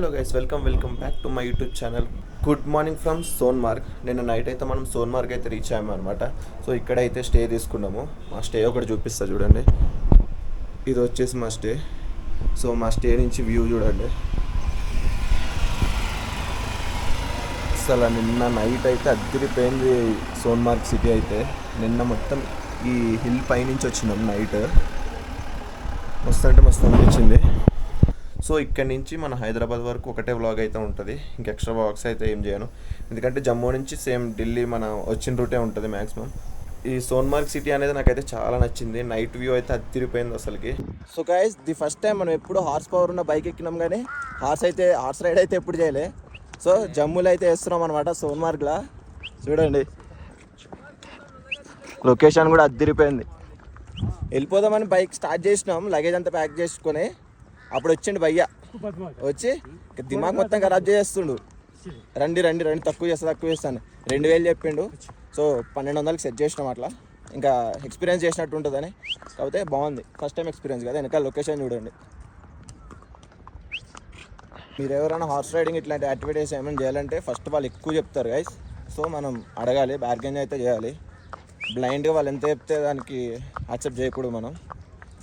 Hello guys, welcome back to my YouTube channel. Good morning from Sonmarg. నిన్న night అయితే మనం సోన్మార్గ్ అయితే రీచ్ అయ్యాము అనమాట. సో ఇక్కడైతే స్టే తీసుకున్నాము. మా స్టే ఒకటి చూపిస్తా చూడండి. ఇది వచ్చేసి మా స్టే. సో మా స్టే నుంచి వ్యూ చూడండి. అసలు నిన్న నైట్ అయితే అదిరిపోయింది సోన్మార్గ్ సిటీ అయితే. నిన్న మొత్తం ఈ హిల్ పైనుంచి వచ్చినాం నైట్. మస్తు అంటే మస్తు అనిపించింది. సో ఇక్కడ నుంచి మన హైదరాబాద్ వరకు ఒకటే వ్లాగ్ అయితే ఉంటుంది. ఇంక ఎక్స్ట్రా వ్లాగ్స్ అయితే ఏం చేయను, ఎందుకంటే జమ్మూ నుంచి సేమ్ ఢిల్లీ మన వచ్చిన రూటే ఉంటుంది మ్యాక్సిమం. ఈ సోన్మార్గ్ సిటీ అనేది నాకైతే చాలా నచ్చింది. నైట్ వ్యూ అయితే అదిరిపోయింది అసలుకి. So guys, the first time మనం ఎప్పుడు హార్స్ పవర్ ఉన్న బైక్ ఎక్కినాం, కానీ హార్స్ రైడ్ అయితే ఎప్పుడు చేయలే. సో జమ్మూలో అయితే వేస్తున్నాం అనమాట, సోన్మార్గ్లో. చూడండి లొకేషన్ కూడా అదిరిపోయింది. వెళ్ళిపోదామని బైక్ స్టార్ట్ చేసినాం, లగేజ్ అంతా ప్యాక్ చేసుకొని. అప్పుడు వచ్చిండు భయ్య, వచ్చి దిమాగ్ మొత్తం ఖరాబ్ చేస్తుండు. రండి తక్కువ చేస్తాను 2000 చెప్పిండు. సో 1200కి సెట్ చేసినాం అట్లా. ఇంకా ఎక్స్పీరియన్స్ చేసినట్టు ఉంటుందని. కాకపోతే బాగుంది, ఫస్ట్ టైం ఎక్స్పీరియన్స్ కదా. వెనకాల లొకేషన్ చూడండి. మీరు ఎవరైనా హార్స్ రైడింగ్ ఇట్లాంటి యాక్టివిటీస్ ఏమైనా చేయాలంటే ఫస్ట్ వాళ్ళు ఎక్కువ చెప్తారు గైస్. సో మనం అడగాలి, బార్గెన్ అయితే చేయాలి. బ్లైండ్గా వాళ్ళు ఎంత చెప్తే దానికి యాక్సెప్ట్ చేయకూడదు మనం.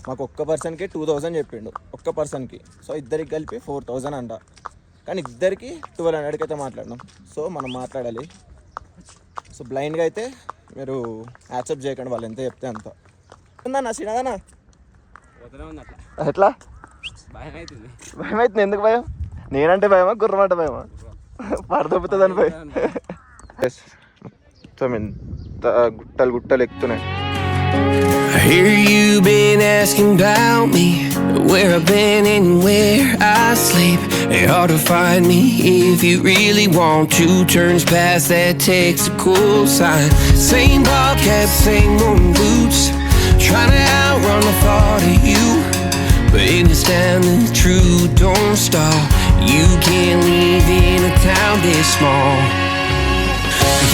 మాకు ఒక్క పర్సన్కి 2000 చెప్పిండు, ఒక్క పర్సన్కి. సో ఇద్దరికి కలిపి 4000 అంట. కానీ ఇద్దరికి 1200కి అయితే మాట్లాడినాం. సో మనం మాట్లాడాలి. సో బ్లైండ్గా అయితే మీరు యాక్సెప్ట్ చేయకండి, వాళ్ళు ఎంత చెప్తే అంత. ఉందన్నా సినదన్నా ఎట్లా భయం అవుతుంది? ఎందుకు భయం? నేనంటే భయమా, గుర్రం అంటే భయమా? పడదొబ్బుతుందని భయం. మొత్తం ఎంత గుట్టలు ఎక్కుతున్నాయి. I hear you been asking about me, where I've been and where I sleep. It's hard to find me if you really want to. Turns past that takes a cool sign. Same ball cap, same old boots, trying to outrun the thought of you. But in this town the truth don't stop. You can't leave in a town this small.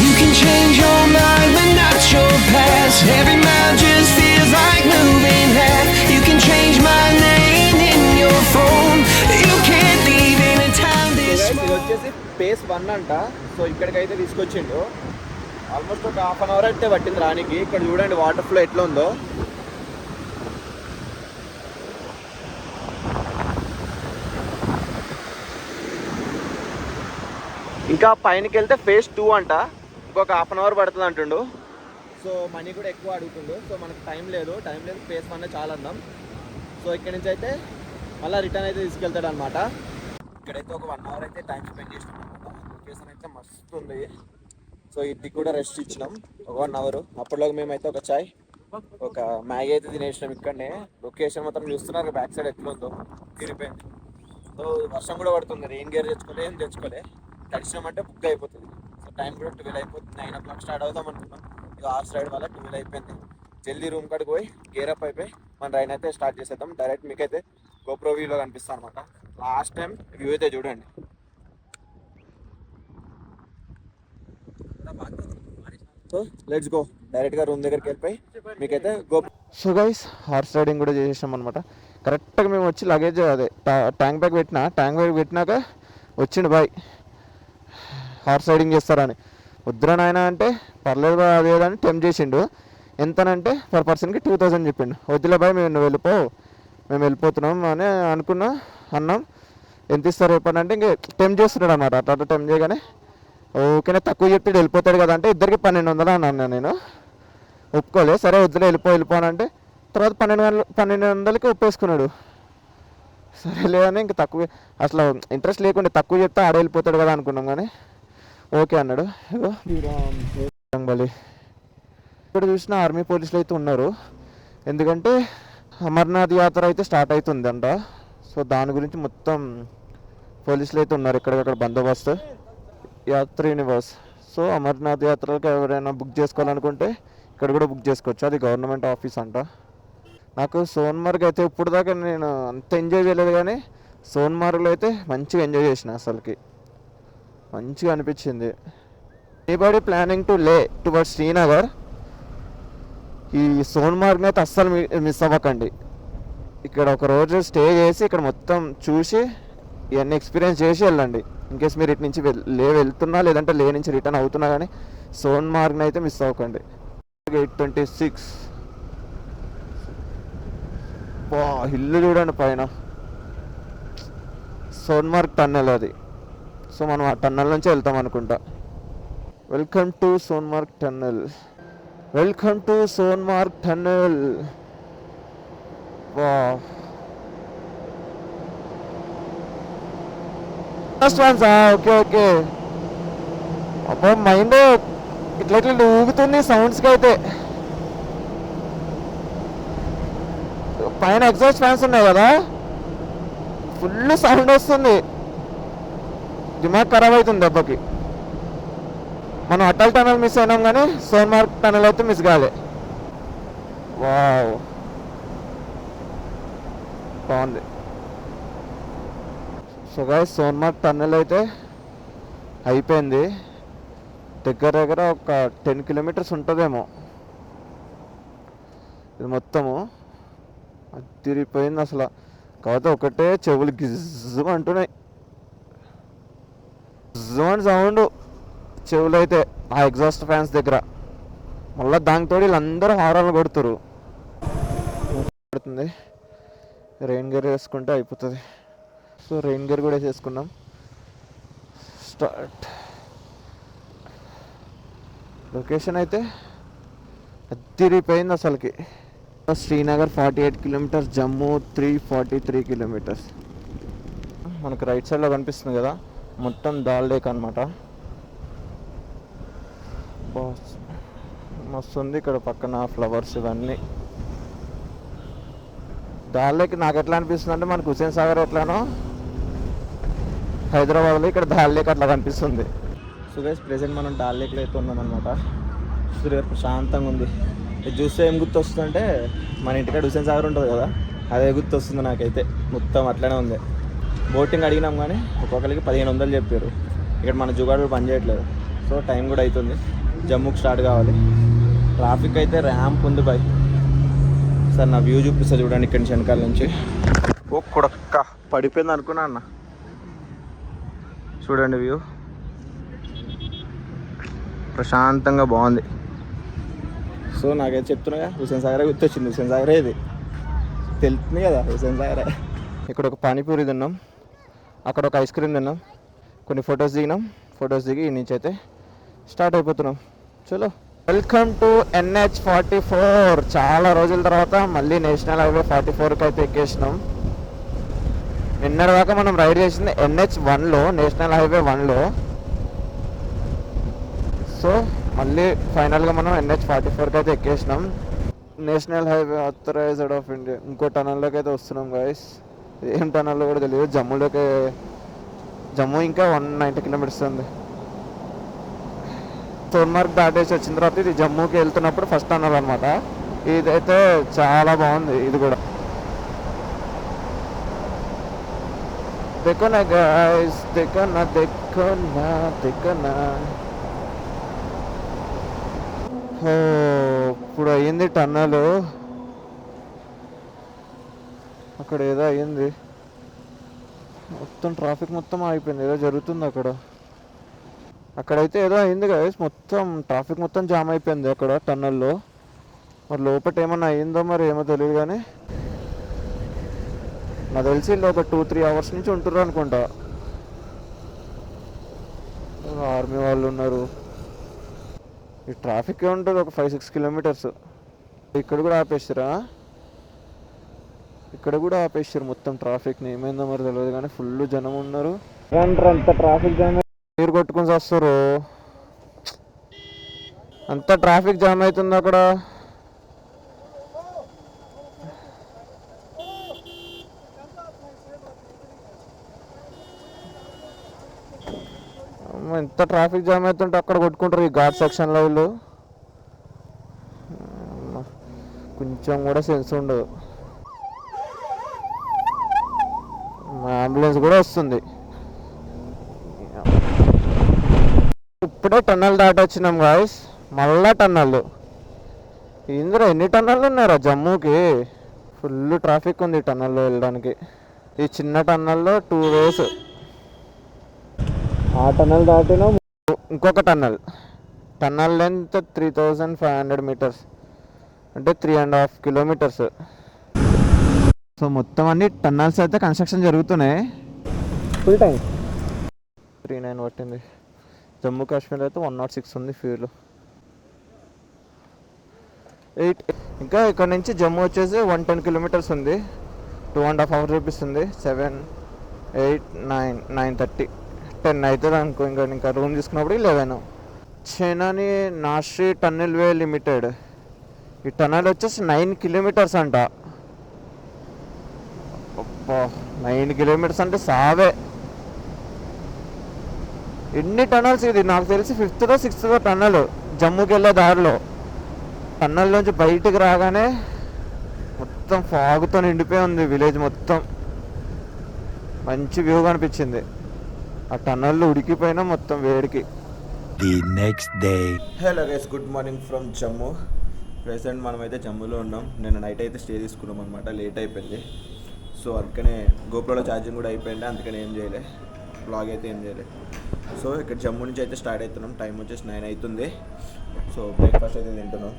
You can change your mind but not your past. Every mile just feels like moving half. You can change my name in your phone. You can't leave in a town this small. ఇది వచ్చేసి phase 1 అంట. So ఇక్కడికైతే తీసుకొచ్చిండు. Almost ఒక half an hour అయితే పట్టింది రానికి. ఇక్కడ చూడండి వాటర్ ఫ్లో ఎట్లా ఉందో. ఇంకా పైనకి వెళ్తే phase 2 అంట. ఇంకొక హాఫ్ అన్ అవర్ పడుతుంది అంటుండు. సో మనీ కూడా ఎక్కువ అడుగుతుండు. సో మనకు టైం లేదు. phase 1 చాలా అందాం. సో ఇక్కడ నుంచి అయితే మళ్ళీ రిటర్న్ అయితే తీసుకెళ్తాడు అనమాట. ఇక్కడైతే ఒక 1 అవర్ అయితే టైం స్పెండ్ చేసినాం అనమాట. లొకేషన్ అయితే మస్తు ఉంది. సో ఇంటికి కూడా రెస్ట్ ఇచ్చినాం ఒక 1 అవర్. అప్పటిలోకి మేమైతే ఒక చాయ్, ఒక మ్యాగీ అయితే తినేసినాం ఇక్కడనే. లొకేషన్ మొత్తం చూస్తున్నారు బ్యాక్ సైడ్ ఎట్లా ఉందో, తిరిగిపోయింది. సో వర్షం కూడా పడుతుంది. రెయిన్ గేర్ తెచ్చుకోలే, ఏం తెచ్చుకోలే. తడిచినామంటే బుక్ అయిపోతుంది. సో టైం కూడా 12 అయిపోతుంది. 9 o'clock స్టార్ట్ అవుదాం అనుకున్నాం. ఇక హార్స్ రైడ్ వల్ల 12 అయిపోయింది. జల్దీ రూమ్ కాడికి పోయి గేర్ అప్ అయిపోయి మన రైడ్ అయితే స్టార్ట్ చేసేద్దాం. డైరెక్ట్ మీకైతే గోప్రో వ్యూలో కనిపిస్తాను అనమాట. లాస్ట్ టైం వ్యూ అయితే చూడండి. So let's go. డైరెక్ట్గా రూమ్ దగ్గరికి వెళ్ళిపోయి మీకైతే సో గైస్, హార్స్ రైడింగ్ కూడా చేసేసాం అనమాట. కరెక్ట్గా మేము వచ్చి లగేజ్ అదే ట్యాంక్ బ్యాగ్ పెట్టినాక వచ్చిండు బాయ్, హార్స్ రైడింగ్ చేస్తారని. వద్దురా నాయన అంటే పర్లేదు అదేదని టెంప్ట్ చేసిండు. ఎంతనంటే పర్ పర్సన్కి 2000 చెప్పిండు. వద్దులే బాయ్, మేము వెళ్ళిపోతున్నాం అని అన్నాం. ఎంత ఇస్తారు చెప్పండి ఇంక టెంప్ట్ చేస్తున్నాడు అన్నమాట. అట్లా టెంప్ట్ చేయగానే ఓకేనే తక్కువ చెప్తే వెళ్ళిపోతాడు కదా అంటే ఇద్దరికి 1200 అన్నాను. నేను ఒప్పుకోలే. సరే వద్దులే వెళ్ళిపోనంటే తర్వాత 1200కి ఒప్పేసుకున్నాడు. సరే లేదని ఇంక తక్కువ, అసలు ఇంట్రెస్ట్ లేకుండా తక్కువ చెప్తే ఆడ వెళ్ళిపోతాడు కదా అనుకున్నాం, కానీ ఓకే అన్నాడు. ఇక్కడ చూసిన ఆర్మీ పోలీసులు అయితే ఉన్నారు. ఎందుకంటే అమర్నాథ్ యాత్ర అయితే స్టార్ట్ అవుతుందంట. సో దాని గురించి మొత్తం పోలీసులు అయితే ఉన్నారు ఎక్కడికక్కడ బందోబస్తు. యాత్రి నివాస్. సో అమర్నాథ్ యాత్రలకు ఎవరైనా బుక్ చేసుకోవాలనుకుంటే ఇక్కడ కూడా బుక్ చేసుకోవచ్చు. అది గవర్నమెంట్ ఆఫీస్ అంట. నాకు సోన్మార్గ్ అయితే ఇప్పుడు దాకా నేను అంత ఎంజాయ్ చేయలేదు, కానీ సోన్మార్గ్లో అయితే మంచిగా ఎంజాయ్ చేసిన. అసలుకి మంచిగా అనిపించింది. ఎనీబడీ ప్లానింగ్ టు లే టువర్డ్స్ శ్రీనగర్, ఈ సోన్మార్గ్ని అయితే అస్సలు మిస్ అవ్వకండి. ఇక్కడ ఒక రోజు స్టే చేసి ఇక్కడ మొత్తం చూసి ఇవన్నీ ఎక్స్పీరియన్స్ చేసి వెళ్ళండి. ఇన్కేస్ మీరు ఇటు నుంచి వెళ్తున్నా లేదంటే లే నుంచి రిటర్న్ అవుతున్నా కానీ సోన్మార్గ్ని అయితే మిస్ అవ్వకండి. 826 హిల్లు చూడండి పైన, సోన్మార్గ్ టన్నెల్ అది. సో మనం ఆ టన్నెల్ నుంచి వెళ్తాం అనుకుంటా. Welcome to Sonmarg tunnel, welcome to Sonmarg tunnel. Okay okay. అబ్బా మైండ్ ఇట్లా ఇట్లా ఊగుతుంది సౌండ్స్కి అయితే. పైన ఎగ్జాస్ట్ ఫ్యాన్స్ ఉన్నాయి కదా, ఫుల్ సౌండ్ వస్తుంది, దిమాగ్ ఖరాబ్ అవుతుంది దెబ్బకి. మనం అటల్ టనల్ మిస్ అయినాం కానీ సోన్మార్గ్ టనల్ అయితే మిస్ కాలే. వావ్ బాగుంది. సో గైస్ సోన్మార్గ్ టన్నెల్ అయితే అయిపోయింది. దగ్గర దగ్గర ఒక 10 కిలోమీటర్స్ ఉంటుందేమో ఇది మొత్తము. అది తిరిగిపోయింది అసలు. కాకపోతే ఒకటే చెవులు గిజ్జు అంటున్నాయి, గిజ్జు అని సౌండ్ చెవులు అయితే ఆ ఎగ్జాస్ట్ ఫ్యాన్స్ దగ్గర. మళ్ళీ దానితో వీళ్ళందరూ హారాలు కొడుతురు. పడుతుంది, రెయిన్ గేర్ వేసుకుంటే అయిపోతుంది. సో రెయిన్ గేర్ కూడా వేసేసుకున్నాం. స్టార్ట్. లొకేషన్ అయితే తిరిగిపోయింది అసలుకి. Srinagar 48 kilometres, Jammu 343 kilometres. మనకు రైట్ సైడ్లో కనిపిస్తుంది కదా మొత్తం దాల్ లేక్ అనమాట. మస్తు ఉంది ఇక్కడ పక్కన ఫ్లవర్స్ ఇవన్నీ. దాల్ లేక్ నాకు ఎట్లా అనిపిస్తుంది అంటే మనకు హుస్సేన్ సాగర్ ఎట్లానో హైదరాబాద్లో ఇక్కడ దాల్ లేక్ అట్లా కనిపిస్తుంది. సో గైస్ ప్రెసెంట్ మనం డాల్ లేక్లో అయితే ఉన్నాం అనమాట. ప్రశాంతంగా ఉంది. ఇది చూస్తే ఏం గుర్తు వస్తుందంటే మన ఇంటికాడ హుస్సేన్ సాగర్ ఉంటుంది కదా, అదే గుర్తు వస్తుంది నాకైతే. మొత్తం అట్లనే ఉంది. బోటింగ్ అడిగినాం కానీ ఒక్కొక్కరికి 1500 చెప్పారు. ఇక్కడ మన జుగాడులు పని చేయట్లేదు. సో టైం కూడా అవుతుంది, జమ్మూకి స్టార్ట్ కావాలి. ట్రాఫిక్ అయితే ర్యాంప్ ఉంది బాయ్. సార్ నా వ్యూ చూపిస్తా చూడండి ఇక్కడి నుంచి వెనకాల నుంచి. ఓ కొడక్క పడిపోయింది అనుకున్నా అన్న. చూడండి వ్యూ ప్రశాంతంగా బాగుంది. సో నాకైతే చెప్తున్నా హుస్సేన్ సాగరే గుర్తొచ్చింది. హుస్సేన్ సాగరే ఇది తెలుస్తుంది కదా, హుస్సేన్ సాగరే. ఇక్కడ ఒక పానీపూరి తిన్నాం, అక్కడ ఒక ఐస్ క్రీమ్ తిన్నాం, కొన్ని ఫొటోస్ దిగినాం. ఫొటోస్ దిగి ఈ నుంచి అయితే స్టార్ట్ అయిపోతున్నాం. చలో వెల్కమ్ టు NH44. చాలా రోజుల తర్వాత మళ్ళీ నేషనల్ హైవే 44కి అయితే ఎక్కేసినాం. నిన్నటి దాకా మనం రైడ్ చేసింది NH1లో, నేషనల్ హైవే 1లో. సో మళ్ళీ ఫైనల్గా మనం NH44కి అయితే ఎక్కేసినాం. National highway authorized of India. ఇంకో టనల్లోకి అయితే వస్తున్నాం గైస్. ఏం టనల్లో కూడా తెలియదు. జమ్మూ ఇంకా 190 కిలోమీటర్స్ ఉంది. సోన్మార్గ్ దాటేసి వచ్చిన తర్వాత ఇది జమ్మూకి వెళ్తున్నప్పుడు ఫస్ట్ టనల్ అనమాట. ఇదైతే చాలా బాగుంది. ఇది కూడా देखना गाइस, देखना देखना देखना. ఇప్పుడు అయ్యింది టన్నల్. అక్కడ ఏదో అయ్యింది, మొత్తం ట్రాఫిక్ మొత్తం ఆగిపోయింది. ఏదో జరుగుతుంది అక్కడైతే ఏదో అయింది గైస్. మొత్తం ట్రాఫిక్ మొత్తం జామ్ అయిపోయింది అక్కడ టన్నల్లో. మరి లోపల ఏమన్నా అయ్యిందో మరి ఏమో తెలియదు కానీ నాకు తెలిసి ఒక 2-3 అవర్స్ నుంచి ఉంటుర్రు అనుకుంటా. ఆర్మీ వాళ్ళు ఉన్నారు. ఈ ట్రాఫిక్ ఉంటుంది ఒక 5-6 కిలోమీటర్స్. ఇక్కడ కూడా ఆపేసారా? ఇక్కడ కూడా ఆపేసారు మొత్తం ట్రాఫిక్ని. ఏమైందో మరి తెలియదు కానీ ఫుల్ జనం ఉన్నారు. అంత ట్రాఫిక్ జామ్ నీరు కొట్టుకుని వస్తారు. అంత ట్రాఫిక్ జామ్ అవుతుంది అక్కడ. ఎంత ట్రాఫిక్ జామ్ అవుతుంటే అక్కడ కొట్టుకుంటారు ఈ ఘాట్ సెక్షన్లో. వీళ్ళు కొంచెం కూడా సెన్స్ ఉండదు. అంబులెన్స్ కూడా వస్తుంది. ఇప్పుడే టన్నల్ దాటి వచ్చినాం గాయస్. మళ్ళా టన్నల్. ఇందులో ఎన్ని టన్నల్ ఉన్నారా జమ్మూకి? ఫుల్ ట్రాఫిక్ ఉంది టన్నల్లో వెళ్ళడానికి. ఈ చిన్న టన్నల్లో 2 వేస్. ఆ టన్నల్ దాటిన ఇంకొక టన్నల్ లెంత్ 3500 మీటర్స్, అంటే 3.5 కిలోమీటర్స్. సో మొత్తం అన్ని టన్నల్స్ అయితే కన్స్ట్రక్షన్ జరుగుతున్నాయి. ఫుల్ టైం 39 పట్టింది. జమ్మూ కాశ్మీర్ అయితే 106 ఉంది ఫ్యూల్. 8 ఇంకా ఇక్కడ నుంచి జమ్మూ వచ్చేసి 110 కిలోమీటర్స్ ఉంది. 2.5 hours చూపిస్తుంది. 7, 8, 9, 9:30, 10 అవుతుంది అనుకో. ఇంకా రూమ్ తీసుకున్నప్పుడు 11. చైనాని నాషి టన్నెల్ వే లిమిటెడ్. ఈ టన్నెల్ వచ్చేసి 9 కిలోమీటర్స్ అంట. 9 కిలోమీటర్స్ అంటే సావే. ఎన్ని టన్నల్స్ ఇది? నాకు తెలిసి 5th or 6th టన్నల్ జమ్మూకి వెళ్ళే దారిలో. టన్నల్ నుంచి బయటికి రాగానే మొత్తం ఫాగ్తో నిండిపోయి ఉంది విలేజ్ మొత్తం. మంచి వ్యూ కనిపించింది. ఆ టన్నల్లో ఉడికిపోయినా మొత్తం వేడికి. The next day. Hello guys, good morning from Jammu. Present మనమైతే జమ్మూలో ఉన్నాం. నేను నైట్ అయితే స్టే తీసుకున్నాం అనమాట. లేట్ అయిపోయింది. సో అందుకనే గోప్రోలో ఛార్జింగ్ కూడా అయిపోయింది. అందుకని ఏం చేయలే, బ్లాగ్ అయితే ఏం చేయలే. సో ఇక్కడ జమ్మూ నుంచి అయితే స్టార్ట్ అవుతున్నాం. టైం వచ్చేసి 9 అవుతుంది. సో బ్రేక్ఫాస్ట్ అయితే తింటున్నాం.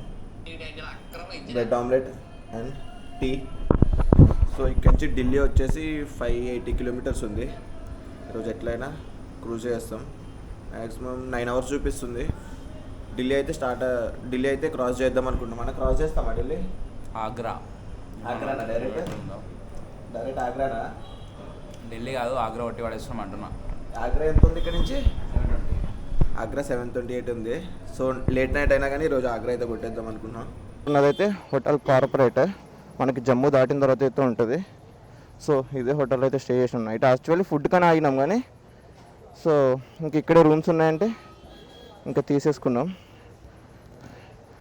Bread omelette and tea. So ఇక్కడ నుంచి ఢిల్లీ వచ్చేసి 580 కిలోమీటర్స్ ఉంది. ఈరోజు ఎట్లయినా క్రూజ్ చేస్తాం. మ్యాక్సిమం 9 hours చూపిస్తుంది. ఢిల్లీ అయితే క్రాస్ చేద్దాం అనుకుంటున్నాం. మనం క్రాస్ చేస్తామా ఢిల్లీ? ఆగ్రానా? డైరెక్ట్ ఆగ్రానా? ఢిల్లీ కాదు, ఆగ్రా ఒట్టి పడేస్తున్నాం అంటున్నా. ఆగ్రా ఎంత ఉంది ఇక్కడ నుంచి? ఆగ్రా 728 ఉంది. సో లేట్ నైట్ అయినా కానీ ఈరోజు ఆగ్రా అయితే కొట్టేద్దాం అనుకున్నాం. ఉన్నదైతే హోటల్ కార్పొరేట్. మనకి జమ్మూ దాటిన తర్వాత అయితే ఉంటుంది. సో ఇదే హోటల్ అయితే స్టే చేసినాం నైట్. యాక్చువల్లీ ఫుడ్ కానీ ఆగినాం కానీ, సో ఇంక ఇక్కడే రూమ్స్ ఉన్నాయంటే ఇంకా తీసేసుకున్నాం.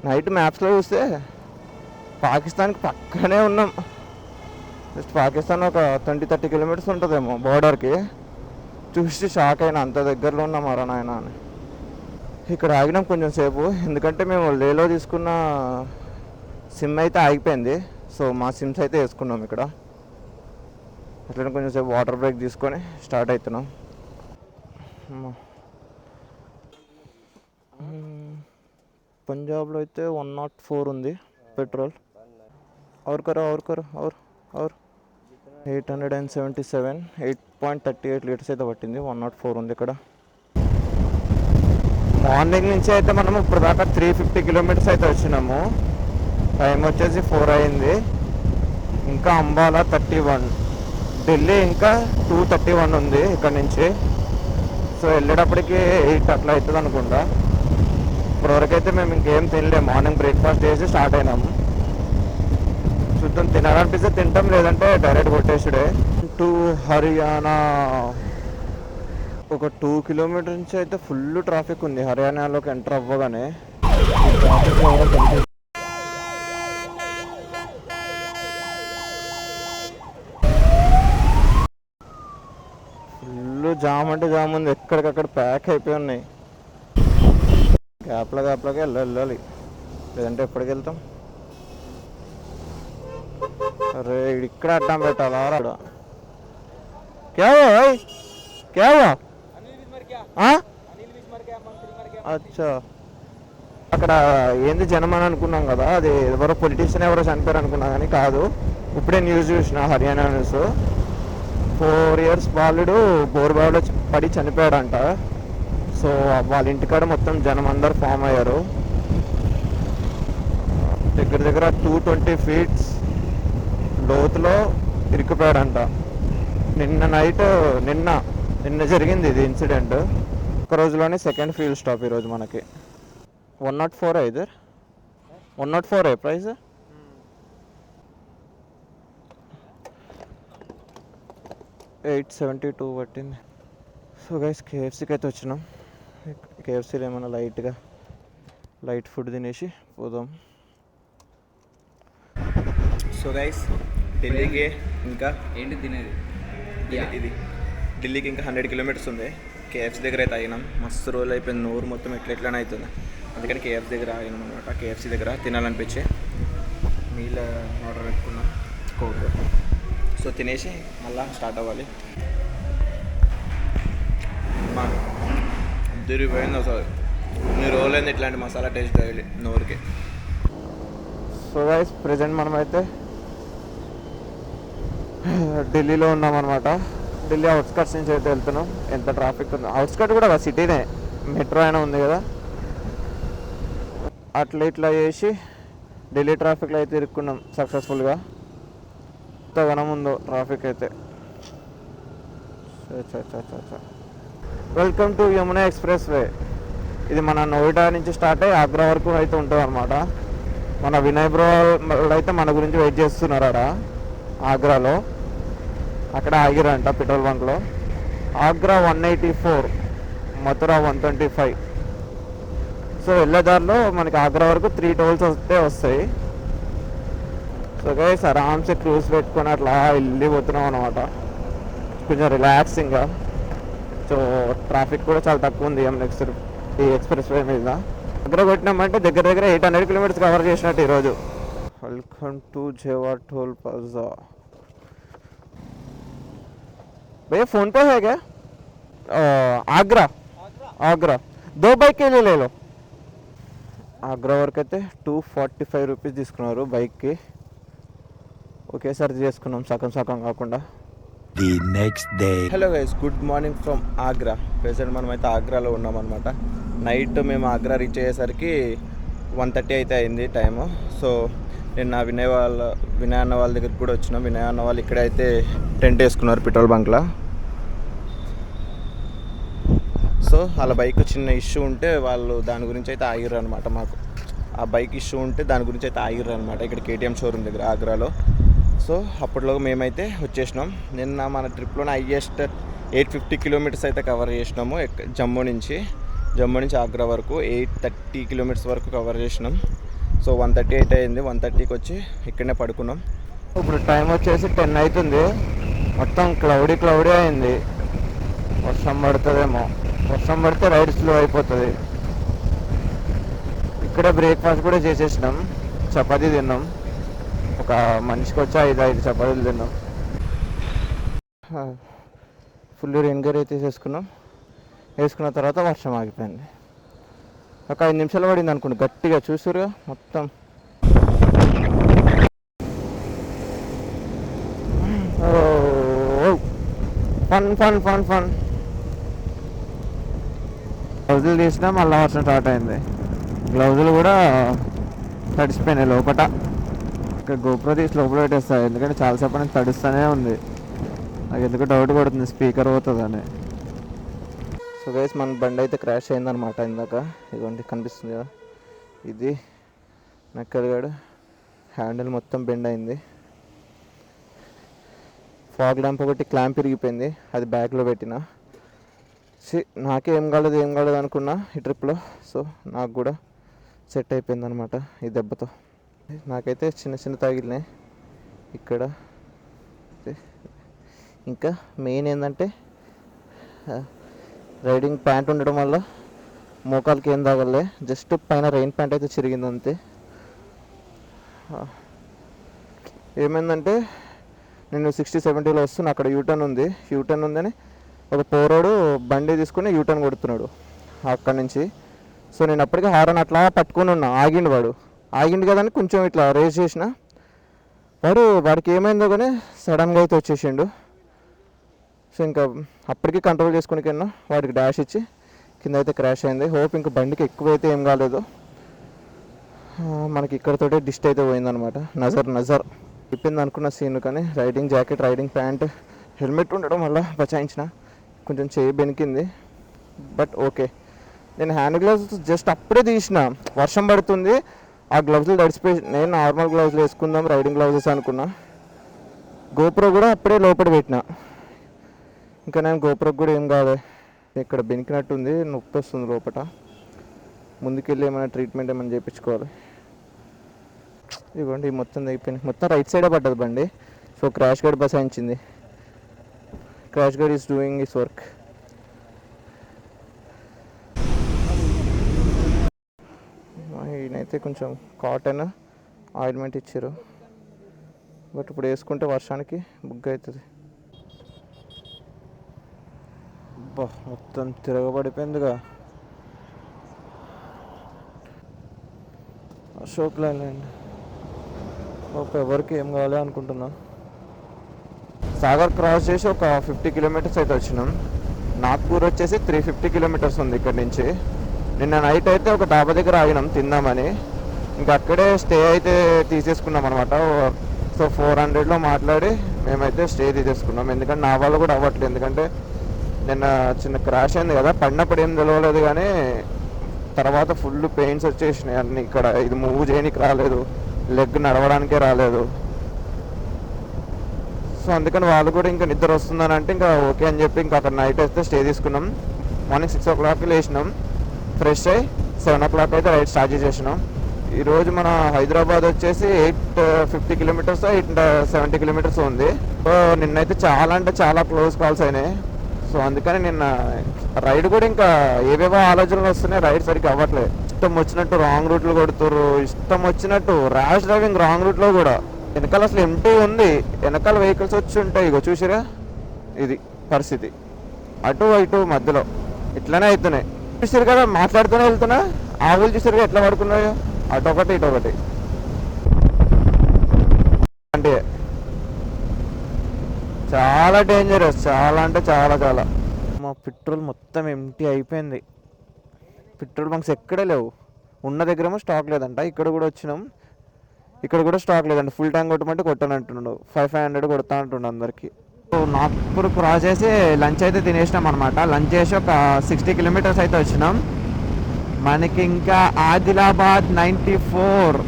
నైట్ మ్యాప్స్లో చూస్తే పాకిస్తాన్కి పక్కనే ఉన్నాం. జస్ట్ పాకిస్తాన్ ఒక 20-30 కిలోమీటర్స్ ఉంటుందేమో బోర్డర్కి. చూసి షాక్ అయినా, అంత దగ్గరలో ఉన్నామారా నాయన అని. ఇక్కడ ఆగినాం కొంచెం సేపు, ఎందుకంటే మేము లేలో తీసుకున్న సిమ్ అయితే ఆగిపోయింది. సో మా సిమ్స్ అయితే వేసుకున్నాం ఇక్కడ. అట్లనే కొంచెం సేపు వాటర్ బ్రేక్ తీసుకొని స్టార్ట్ అవుతున్నాం. పంజాబ్లో అయితే 104 ఉంది పెట్రోల్. और 877, 8.38 లీటర్స్ అయితే పట్టింది. 104 ఉంది ఇక్కడ. మార్నింగ్ నుంచి అయితే మనం ఇప్పుడు దాకా 350 కిలోమీటర్స్ అయితే వచ్చినాము. టైం వచ్చేసి 4 అయింది. ఇంకా అంబాలా 31, ఢిల్లీ ఇంకా 231 ఉంది ఇక్కడ నుంచి. సో వెళ్ళేటప్పటికి 8 అట్లా అవుతుంది అనుకుంటా. ఇప్పటివరకైతే మేము ఇంకేం తినలేము. మార్నింగ్ బ్రేక్ఫాస్ట్ చేసి స్టార్ట్ అయినాము. చూద్దాం, తినాలనిపిస్తే తింటాం, లేదంటే డైరెక్ట్ కొట్టేసుడే. టు హర్యానా ఒక 2 కిలోమీటర్ నుంచి అయితే ఫుల్ ట్రాఫిక్ ఉంది. హర్యానాలోకి ఎంటర్ అవ్వగానే ఫుల్ జామ్ అంటే జామ్ ఉంది. ఎక్కడికక్కడ ప్యాక్ అయిపోయి ఉన్నాయి. గ్యాప్లకి వెళ్ళాలి, లేదంటే ఎప్పటికి వెళ్తాం? అరే ఇక్కడ అడ్డం పెట్టాలా? అచ్చా, అక్కడ ఏంది జనం అని అనుకున్నాం కదా, అది ఎవరో పొలిటీషియన్ ఎవరో చనిపోయారు అనుకున్నా కానీ కాదు. ఇప్పుడే న్యూస్ చూసిన, హర్యానా న్యూస్. 4 years బాలుడు బోర్బావిలో పడి చనిపోయాడంట. సో వాళ్ళ ఇంటికాడ మొత్తం జనం అందరు ఫామ్ అయ్యారు. దగ్గర 220 feet లోతులో ఇరుక్కుపోయాడంట. నిన్న జరిగింది ఇది ఇన్సిడెంట్. ఒక రోజులోనే సెకండ్ ఫ్యూల్ స్టాప్ ఈరోజు మనకి. 104 ఇదర్ 104 ప్రైస్. $872 పట్టింది. సో గైస్, కేఎఫ్సీకి అయితే వచ్చినాం. కేఎఫ్సీలో ఏమైనా లైట్ ఫుడ్ తినేసి పోదాం. సో గైస్, ఢిల్లీకి ఇంకా ఏంటి తినేది? ఇది ఢిల్లీకి ఇంకా 100 కిలోమీటర్స్ ఉంది. కేఎఫ్సీ దగ్గర అయితే ఆగినాం. మస్తు రోజులు అయిపోయింది, నోరు మొత్తం ఎట్లనే అవుతుంది. అందుకని కేఎఫ్సీ దగ్గర ఆగినాం అనమాట. కేఎఫ్సీ దగ్గర తినాలనిపించి మీల్ ఆర్డర్ పెట్టుకున్నాం, కోక్. సో తినేసి మళ్ళీ స్టార్ట్ అవ్వాలి. తిరిగిపోయింది అసలు. నీ రోజులైంది ఇట్లాంటి మసాలా టేస్ట్ తగిలి నోరుకి. సో గైస్ ప్రజెంట్ మనమైతే ఢిల్లీలో ఉన్నామన్నమాట. ఢిల్లీ అవుట్స్కట్స్ నుంచి అయితే వెళ్తున్నాం. ఎంత ట్రాఫిక్ ఉంది. అవుట్స్కట్ కూడా సిటీనే, మెట్రో అయినా ఉంది కదా. అట్లా ఇట్లా చేసి ఢిల్లీ ట్రాఫిక్లో అయితే ఇరుక్కున్నాం సక్సెస్ఫుల్గా. ఎంతగానం ఉందో ట్రాఫిక్ అయితే. Welcome to Yamuna express way. ఇది మన నోయిడా నుంచి స్టార్ట్ అయ్యి ఆగ్రా వరకు అయితే ఉంటుంది అనమాట. మన వినయ్ బ్రో అయితే మన గురించి వెయిట్ చేస్తున్నారు ఆడ ఆగ్రాలో. అక్కడ ఆగిరంట పెట్రోల్ బంక్లో. ఆగ్రా 184, మథురా 125. సో వెళ్ళేదారిలో మనకి ఆగ్రా వరకు 3 టోల్స్ వస్తాయి. సో గైస్ ఆరామ్సే క్రూజ్ పెట్టుకొని అట్లా వెళ్ళిపోతున్నాం అనమాట. కొంచెం రిలాక్సింగ్గా. సో ట్రాఫిక్ కూడా చాలా తక్కువ ఉంది ఈ ఎక్స్ప్రెస్ వే మీద. దగ్గర కొట్టినామంటే దగ్గర 800 కిలోమీటర్స్ కవర్ చేసినట్టు ఈరోజు. వెల్కమ్ టు జేవా టోల్ ప్లాజా. भैया फ़ोन पे है क्या? आगरा 2 बाइक के लिए ले लो. ఆగ్రా వరకు అయితే 245 రూపీస్ తీసుకున్నారు బైక్కి. ఒకేసారి చేసుకున్నాం, సగం కాకుండా. The next day. Hello guys, good morning from Agra. Present మనం అయితే ఆగ్రాలో ఉన్నామన్నమాట. నైట్ మేము ఆగ్రా రీచ్ అయ్యేసరికి 1:30 అయితే అయింది టైము. సో నేను వినయ్ అన్న వాళ్ళ దగ్గరికి కూడా వచ్చినాం. వినయ్ అన్న వాళ్ళు ఇక్కడే అయితే టెంట్ వేసుకున్నారు పెట్రోల్ బంక్లో. సో వాళ్ళ బైక్ చిన్న ఇష్యూ ఉంటే వాళ్ళు దాని గురించి అయితే ఆగిర్రు అనమాట. మాకు ఆ బైక్ ఇష్యూ ఉంటే దాని గురించి అయితే ఆగిర్రు అనమాట ఇక్కడ KTM షోరూమ్ దగ్గర ఆగ్రాలో. సో అప్పట్లోగా మేమైతే వచ్చేసినాం. నిన్న మన ట్రిప్లోనే హైయెస్ట్ 850 కిలోమీటర్స్ అయితే కవర్ చేసినాము. జమ్మూ నుంచి ఆగ్రా వరకు 830 కిలోమీటర్స్ వరకు కవర్ చేసినాం. సో 1:30 అయితే అయింది. 1:30కి వచ్చి ఇక్కడనే పడుకున్నాం. ఇప్పుడు టైం వచ్చేసి 10 అవుతుంది. మొత్తం క్లౌడీ అయింది. వర్షం పడుతుందేమో. వర్షం పడితే రైడ్ స్లో అయిపోతుంది. ఇక్కడ బ్రేక్ఫాస్ట్ కూడా చేసేసినాం. చపాతీ తిన్నాం. ఒక మనిషికి వచ్చి 5 చపాతీలు తిన్నాం. ఫుల్ రెయిన్ గేర్ అయితే వేసుకున్న తర్వాత వర్షం ఆగిపోయింది. ఒక 5 నిమిషాలు పడింది అనుకోండి. గట్టిగా చూసారుగా మొత్తం. ఫన్ గ్లౌజులు తీసినా మళ్ళీ వర్షం స్టార్ట్ అయింది. గ్లౌజులు కూడా తడిసిపోయినాయి లోపల. ఇక్కడ గోప్రో తీసి లోపల పెట్టేస్తాయి, ఎందుకంటే చాలాసేపు అనేది తడుస్తూనే ఉంది. నాకు ఎందుకు డౌట్ పడుతుంది స్పీకర్ పోతుందని. సో గైస్ మన బండి అయితే క్రాష్ అయిందనమాట ఇందాక. ఇదిగోండి కనిపిస్తుంది కదా, ఇది నక్కడిగాడు. హ్యాండిల్ మొత్తం బెండ్ అయింది. ఫాగ్ ల్యాంప్ ఒకటి క్లాంప్ ఇరిగిపోయింది, అది బ్యాగ్లో పెట్టిన. నాకే ఏం కాలేదు అనుకున్నా ఈ ట్రిప్లో. సో నాకు కూడా సెట్ అయిపోయింది అనమాట ఈ దెబ్బతో. నాకైతే చిన్న తగిలినాయి ఇక్కడ. ఇంకా మెయిన్ ఏంటంటే రైడింగ్ ప్యాంట్ ఉండడం వల్ల మోకాలకి ఏం తగలే. జస్ట్ పైన రెయిన్ ప్యాంట్ అయితే చిరిగింది అంతే. ఏమైందంటే నేను 60-70లో వస్తున్నా. అక్కడ యూటర్న్ ఉందని ఒక పోరోడు బండి తీసుకుని యూటర్న్ కొడుతున్నాడు అక్కడి నుంచి. సో నేను అప్పటికే హారన్ అట్లా పట్టుకొని ఉన్నా. ఆగిండు కదా అని కొంచెం ఇట్లా రేస్ చేసిన. వాడికి ఏమైందో కానీ సడన్గా అయితే వచ్చేసిండు. సో ఇంకా అప్పటికి కంట్రోల్ చేసుకుని కన్నా వాడికి డాష్ ఇచ్చి కింద అయితే క్రాష్ అయింది. హోప్ ఇంకా బండికి ఎక్కువైతే ఏం కాలేదు. మనకి ఇక్కడతోటే డిస్ట్ అయితే పోయిందనమాట. నజర్ అయిపోయింది అనుకున్న సీన్. కానీ riding jacket, riding pant, helmet ఉండడం వల్ల బచాయించిన. కొంచెం చేయి బెనికింది, బట్ ఓకే. నేను హ్యాండ్ గ్లౌజ్ జస్ట్ అప్పుడే తీసిన, వర్షం పడుతుంది. ఆ గ్లౌజులు తడిసిపోయి నేను నార్మల్ గ్లౌజులు వేసుకుందాం రైడింగ్ గ్లౌజెస్ అనుకున్నా. గోప్రో కూడా అప్పుడే లోపల పెట్టిన. ఇంకా నేను గోప్రోకి కూడా ఏం కాదు, ఇక్కడ బెనికినట్టుంది, నొప్పి వస్తుంది లోపల. ముందుకెళ్ళి ఏమైనా ట్రీట్మెంట్ ఏమైనా చేయించుకోవాలి. ఇవ్వండి మొత్తం అయిపోయింది. మొత్తం రైట్ సైడే పడ్డది బండి. సో క్రాష్ గార్డ్ బసాయించింది. Crash guard is doing his work. ఈయనైతే కొంచెం కాటన్ ఆయింట్మెంట్ ఇచ్చారు. బట్ ఇప్పుడు వేసుకుంటే వర్షానికి బుగ్గ అవుతుంది. అబ్బా మొత్తం తిరగబడిపోయిందిగా. అశోక్ లైలాండ్ ఎవరికి ఏం కావాలి అనుకుంటున్నా. సాగర్ క్రాస్ చేసి ఒక 50 కిలోమీటర్స్ అయితే వచ్చినాం. నాగ్పూర్ వచ్చేసి 350 కిలోమీటర్స్ ఉంది ఇక్కడ నుంచి. నిన్న నైట్ అయితే ఒక డాబా దగ్గర ఆగినాం తిందామని. ఇంకా అక్కడే స్టే అయితే తీసేసుకున్నాం అనమాట. సో 400లో మాట్లాడి మేమైతే స్టే తీసేసుకున్నాం. ఎందుకంటే నా వాళ్ళు కూడా అవ్వట్లేదు. ఎందుకంటే నిన్న చిన్న క్రాష్ అయింది కదా, పడినప్పుడు ఏం తెలియలేదు కానీ తర్వాత ఫుల్ పెయిన్స్ వచ్చేసినాయి అన్నీ. ఇక్కడ ఇది మూవ్ చేయడానికి రాలేదు, లెగ్ నడవడానికే రాలేదు. సో అందుకని వాళ్ళు కూడా ఇంకా నిద్ర వస్తుందని అంటే ఇంకా ఓకే అని చెప్పి ఇంకా అక్కడ నైట్ అయితే స్టే తీసుకున్నాం. మార్నింగ్ 6 o'clock లేచినాం, ఫ్రెష్ అయ్యి 7 o'clock అయితే రైడ్ స్టార్ట్ చేసేసినాం. ఈరోజు మన హైదరాబాద్ వచ్చేసి 850 కిలోమీటర్స్ 870 కిలోమీటర్స్ ఉంది. సో నిన్నైతే చాలా అంటే చాలా క్లోజ్ కాల్స్ అయినాయి. సో అందుకని నిన్న రైడ్ కూడా ఇంకా ఏవేవో ఆలోచనలు వస్తున్నాయి, రైడ్ సరిగ్గా అవ్వట్లేదు. ఇష్టం వచ్చినట్టు రాంగ్ రూట్లు కొడుతుర్రు, ఇష్టం వచ్చినట్టు ర్యాష్ డ్రైవింగ్ రాంగ్ రూట్లో కూడా. వెనకాల అసలు ఎంటీ ఉంది, వెనకాల వెహికల్స్ వచ్చి ఉంటాయి. ఇగో చూసిరా, ఇది పరిస్థితి. అటు ఇటు మధ్యలో ఇట్లానే అవుతున్నాయి. చూసారు కదా, మాట్లాడుతూనే వెళ్తున్నా. ఆవులు చూసారు కదా ఎట్లా పడుకున్నాయో, అటొకటి ఇటొకటి. అంటే చాలా డేంజరస్, చాలా అంటే చాలా చాలా. మా పెట్రోల్ మొత్తం ఎంటీ అయిపోయింది. పెట్రోల్ బంక్స్ ఎక్కడే లేవు. ఉన్న దగ్గరేమో స్టాక్ లేదంట. ఇక్కడ కూడా వచ్చినాం, ఇక్కడ కూడా స్టాక్ లేదంట. Full tank కొట్టమంటే కొట్టానంటున్నాడు. 500 కొడతా అంటుండు అందరికి. నాగ్పూర్ క్రాస్ చేసి లంచ్ అయితే తినేసినాం అనమాట. లంచ్ చేసి ఒక 60 కిలోమీటర్స్ అయితే వచ్చినాం. మనకి ఇంకా ఆదిలాబాద్ 94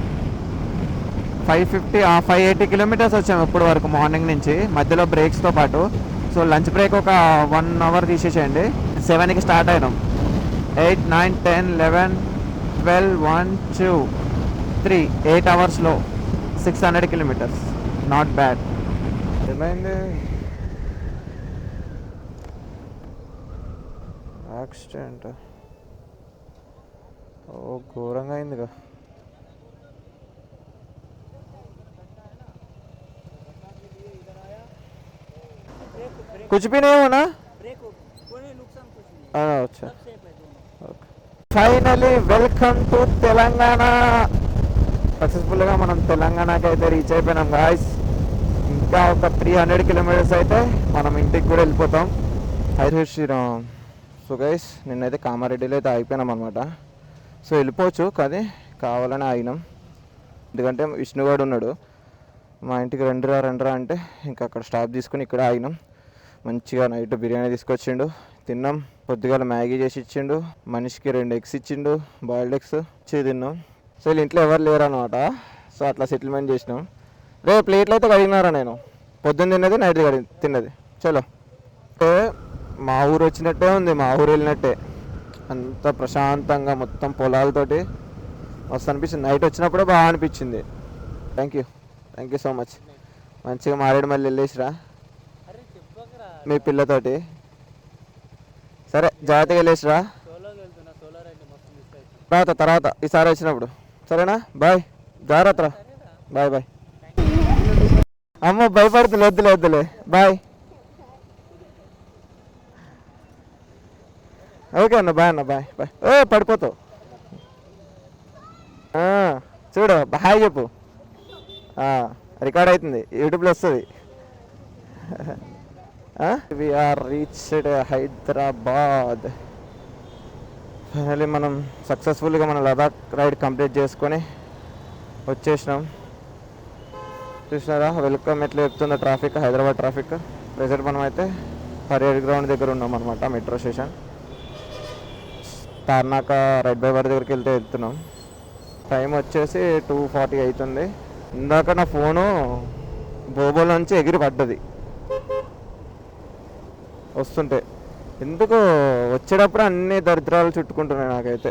580 కిలోమీటర్స్ వచ్చాము ఇప్పటి వరకు మార్నింగ్ నుంచి, మధ్యలో బ్రేక్స్తో పాటు. సో లంచ్ బ్రేక్ ఒక 1 hour తీసేసేయండి. 7కి స్టార్ట్ అయినాం. 8, 9, 10, 11, 12, 1, 2, 3 8 hours 600 కిలోమీటర్స్. Not bad. ఏమైంది? యాక్సిడెంట్. ఓ ఘోరంగా అయిందిగా. कुछ भी नहीं होना. अच्छा, ఫైనలీ వెల్కమ్ టు తెలంగాణ. సక్సెస్ఫుల్గా మనం తెలంగాణకి అయితే రీచ్ అయిపోయినాం గాయస్. ఇంకా ఒక 300 కిలోమీటర్స్ అయితే మనం ఇంటికి కూడా వెళ్ళిపోతాం. హై శ్రీరామ్. సో గైస్ నిన్నైతే కామారెడ్డిలో అయితే ఆగిపోయినాం అనమాట. సో వెళ్ళిపోవచ్చు కానీ కావాలని ఆగినాం. ఎందుకంటే విష్ణుగాడు ఉన్నాడు, మా ఇంటికి రండిరా అంటే ఇంకా అక్కడ స్టాప్ తీసుకుని ఇక్కడ ఆగినాం. మంచిగా నైట్ బిర్యానీ తీసుకొచ్చిండు, తిన్నాం. పొద్దుగాల మ్యాగీ చేసి ఇచ్చిండు, మనిషికి 2 eggs ఇచ్చిండు, బాయిల్డ్ ఎగ్స్ తిన్నాం. సో వీళ్ళు ఇంట్లో ఎవరు లేరు అనమాట. సో అట్లా సెటిల్మెంట్ చేసినాం. రేపు ప్లేట్లు అయితే కడిగినారా నేను, పొద్దున్న తిన్నది నైట్ తిన్నది. చలో, మా ఊరు వచ్చినట్టే ఉంది, మా ఊరు వెళ్ళినట్టే. అంత ప్రశాంతంగా మొత్తం పొలాలతోటి మస్తు అనిపించింది. నైట్ వచ్చినప్పుడే బాగా అనిపించింది. Thank you so much. మంచిగా మారేడుమల్లి వెళ్ళేసిరా మీ పిల్లతోటి. సరే జాగ్రత్తగా వెళ్ళేసిరా. తర్వాత ఈసారి వచ్చినప్పుడు సరేనా. బాయ్, జాగ్రత్త. బాయ్. అమ్మ భయపడుతుంది, వద్దులే. బాయ్. ఓకే అన్న, బాయ్ అన్న. బాయ్. ఓ పడిపోతావు. చూడు, హాయ్ చెప్పు. రికార్డ్ అవుతుంది, యూట్యూబ్లో వస్తుంది. We are reached Hyderabad. Finally మనం సక్సెస్ఫుల్గా మన లదాఖ్ రైడ్ కంప్లీట్ చేసుకొని వచ్చేసినాం. చూసినారా వెల్కమ్ ఎట్లా చెప్తుందో ట్రాఫిక్, హైదరాబాద్ ట్రాఫిక్. ప్రెజెంట్ మనం అయితే పరేడ్ గ్రౌండ్ దగ్గర ఉన్నాం అనమాట, మెట్రో స్టేషన్. తార్నాక రెడ్ బైబర్ దగ్గరికి వెళ్తున్నాం. టైం వచ్చేసి 2:40 అవుతుంది. ఇందాక నా ఫోను బోబోలోంచి ఎగిరి పడ్డది వస్తుంటే. ఎందుకు వచ్చేటప్పుడు అన్ని దరిద్రాలు చుట్టుకుంటున్నాయి నాకైతే.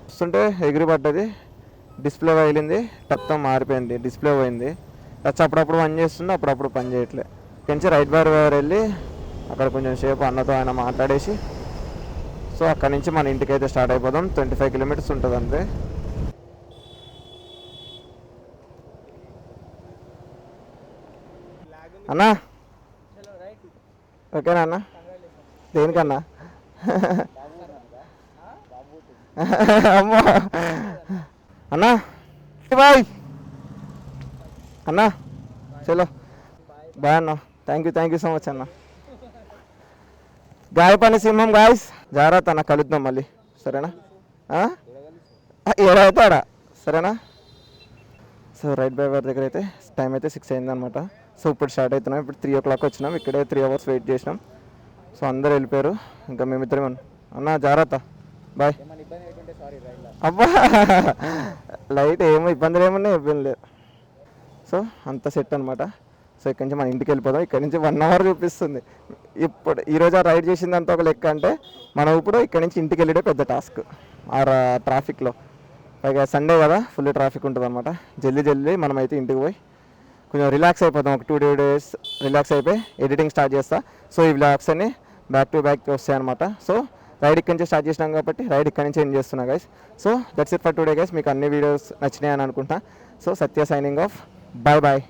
వస్తుంటే ఎగిరి పడ్డది, డిస్ప్లే పగిలింది, మొత్తం మారిపోయింది, డిస్ప్లే పోయింది. టచ్ అప్పుడప్పుడు పని చేస్తుంది, అప్పుడప్పుడు పని చేయట్లే. కొంచెం రైట్ బార్ వెళ్ళి అక్కడ కొంచెం సేపు అన్నతో ఆయన మాట్లాడేసి సో అక్కడి నుంచి మన ఇంటికి అయితే స్టార్ట్ అయిపోదాం. 25 కిలోమీటర్స్ ఉంటుంది అంతే. అన్నా ఓకేనా అన్న దేనికన్నా అమ్మా అన్నా బాయ్ అన్నా చలో బాయ్ అన్న థ్యాంక్ యూ సో మచ్ అన్న గాయపని సింహం గాయస్ జాగ్రత్త అన్న కలుద్దాం మళ్ళీ సరేనా ఏడవుతాడా సరేనా సో రైట్ బై వారి దగ్గర అయితే టైం అయితే 6 అయిందనమాట సో ఇప్పుడు స్టార్ట్ అవుతున్నాం ఇప్పుడు 3 o'clock వచ్చినాం ఇక్కడే 3 hours వెయిట్ చేసినాం సో అందరు వెళ్ళిపోయారు ఇంకా మేమిద్దరం అన్న జాగ్రత్త బాయ్ అబ్బా లైట్ ఏమో ఇబ్బందులు ఏమన్నా ఇబ్బంది లేదు సో అంత సెట్ అనమాట సో ఇక్కడి నుంచి మన ఇంటికి వెళ్ళిపోదాం ఇక్కడ నుంచి 1 hour చూపిస్తుంది ఇప్పుడు ఈరోజు ఆ రైడ్ చేసిందంతా ఒక లెక్క అంటే మనం ఇప్పుడు ఇక్కడ నుంచి ఇంటికి వెళ్ళే పెద్ద టాస్క్ ఆ ట్రాఫిక్లో పైగా సండే కదా ఫుల్ ట్రాఫిక్ ఉంటుంది అనమాట జల్దీ మనం అయితే ఇంటికి పోయి కొంచెం రిలాక్స్ అయిపోతాం ఒక 2 days రిలాక్స్ అయిపోయి ఎడిటింగ్ స్టార్ట్ చేస్తా సో ఈ వ్లాగ్స్ అన్ని బ్యాక్ టు బ్యాక్ వస్తాయి అనమాట సో రైడ్ ఇక్కడి నుంచి స్టార్ట్ చేసినాం కాబట్టి రైడ్ ఇక్కడి నుంచి ఎండ్ చేస్తున్నా guys so that's it for today guys మీకు అన్ని వీడియోస్ నచ్చినాయని అనుకుంటా సో సత్య సైనింగ్ ఆఫ్ బాయ్